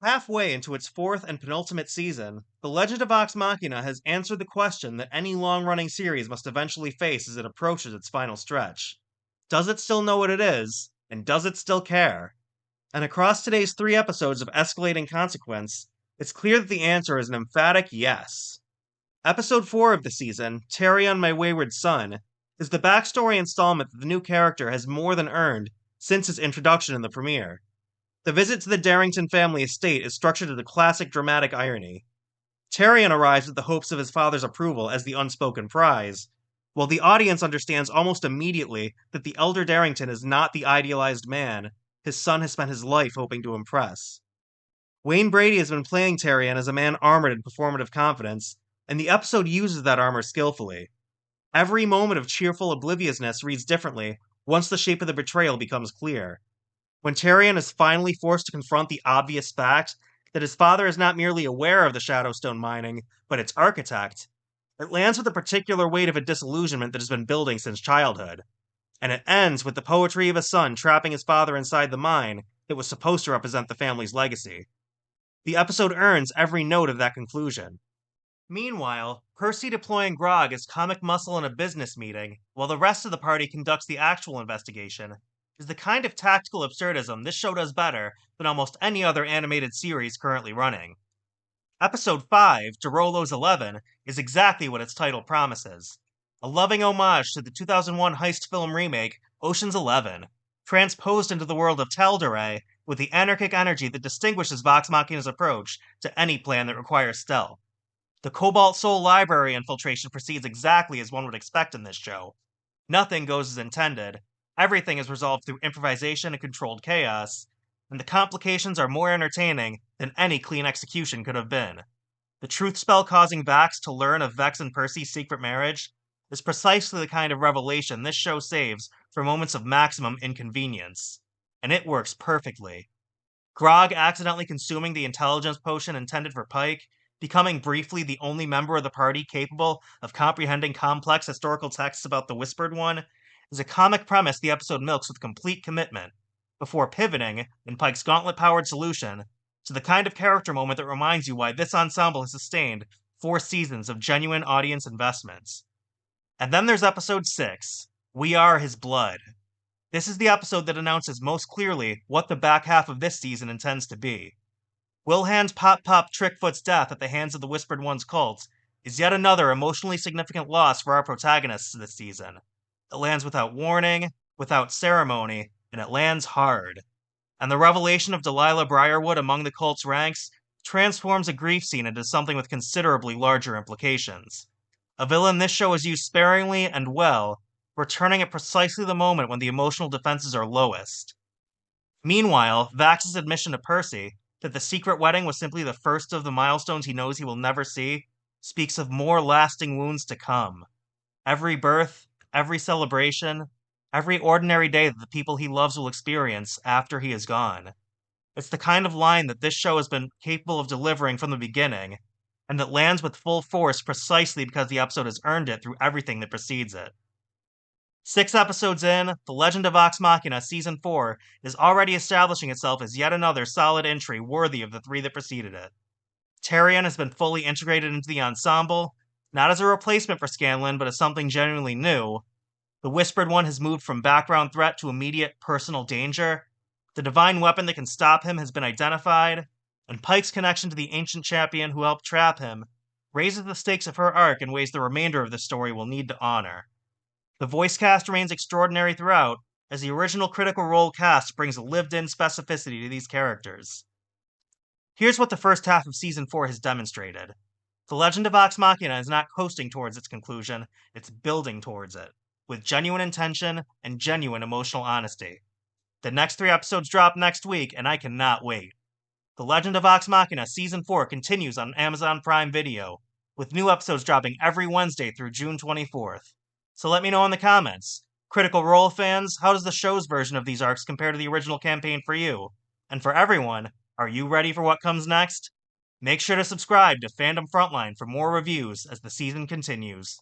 Halfway into its fourth and penultimate season, The Legend of Vox Machina has answered the question that any long-running series must eventually face as it approaches its final stretch. Does it still know what it is? And does it still care? And across today's 3 episodes of escalating consequence, it's clear that the answer is an emphatic yes. Episode 4 of the season, Taryon, My Wayward Son, is the backstory installment that the new character has more than earned since his introduction in the premiere. The visit to the Darrington family estate is structured as a classic dramatic irony. Taryon arrives with the hopes of his father's approval as the unspoken prize, while the audience understands almost immediately that the elder Darrington is not the idealized man his son has spent his life hoping to impress. Wayne Brady has been playing Taryon as a man armored in performative confidence, and the episode uses that armor skillfully. Every moment of cheerful obliviousness reads differently once the shape of the betrayal becomes clear. When Taryon is finally forced to confront the obvious fact that his father is not merely aware of the Shadowstone mining, but its architect, it lands with a particular weight of a disillusionment that has been building since childhood. And it ends with the poetry of a son trapping his father inside the mine that was supposed to represent the family's legacy. The episode earns every note of that conclusion. Meanwhile, Percy deploying Grog as comic muscle in a business meeting, while the rest of the party conducts the actual investigation, is the kind of tactical absurdism this show does better than almost any other animated series currently running. Episode 5, to Rolo's 11, is exactly what its title promises. A loving homage to the 2001 heist film remake, Ocean's 11, transposed into the world of Tal'Dorei with the anarchic energy that distinguishes Vox Machina's approach to any plan that requires stealth. The Cobalt Soul Library infiltration proceeds exactly as one would expect in this show. Nothing goes as intended, everything is resolved through improvisation and controlled chaos, and the complications are more entertaining than any clean execution could have been. The truth spell causing Vax to learn of Vex and Percy's secret marriage is precisely the kind of revelation this show saves for moments of maximum inconvenience. And it works perfectly. Grog accidentally consuming the intelligence potion intended for Pike, becoming briefly the only member of the party capable of comprehending complex historical texts about the Whispered One, is a comic premise the episode milks with complete commitment, before pivoting, in Pike's gauntlet-powered solution, to the kind of character moment that reminds you why this ensemble has sustained 4 seasons of genuine audience investments. And then there's episode 6, We Are His Blood. This is the episode that announces most clearly what the back half of this season intends to be. Wilhan's Pop Trickfoot's death at the hands of the Whispered One's cult is yet another emotionally significant loss for our protagonists this season. It lands without warning, without ceremony, and it lands hard. And the revelation of Delilah Briarwood among the cult's ranks transforms a grief scene into something with considerably larger implications. A villain this show has used sparingly and well, returning at precisely the moment when the emotional defenses are lowest. Meanwhile, Vax's admission to Percy that the secret wedding was simply the first of the milestones he knows he will never see speaks of more lasting wounds to come. Every birth, every celebration, every ordinary day that the people he loves will experience after he is gone. It's the kind of line that this show has been capable of delivering from the beginning, and that lands with full force precisely because the episode has earned it through everything that precedes it. 6 episodes in, The Legend of Vox Machina Season 4 is already establishing itself as yet another solid entry worthy of the 3 that preceded it. Taryon has been fully integrated into the ensemble, not as a replacement for Scanlan, but as something genuinely new. The Whispered One has moved from background threat to immediate personal danger. The divine weapon that can stop him has been identified, and Pike's connection to the ancient champion who helped trap him raises the stakes of her arc in ways the remainder of the story will need to honor. The voice cast remains extraordinary throughout, as the original Critical Role cast brings a lived-in specificity to these characters. Here's what the first half of Season 4 has demonstrated. The Legend of Vox Machina is not coasting towards its conclusion, it's building towards it, with genuine intention and genuine emotional honesty. The next 3 episodes drop next week, and I cannot wait. The Legend of Vox Machina Season 4 continues on Amazon Prime Video, with new episodes dropping every Wednesday through June 24th. So let me know in the comments. Critical Role fans, how does the show's version of these arcs compare to the original campaign for you? And for everyone, are you ready for what comes next? Make sure to subscribe to Fandom Frontline for more reviews as the season continues.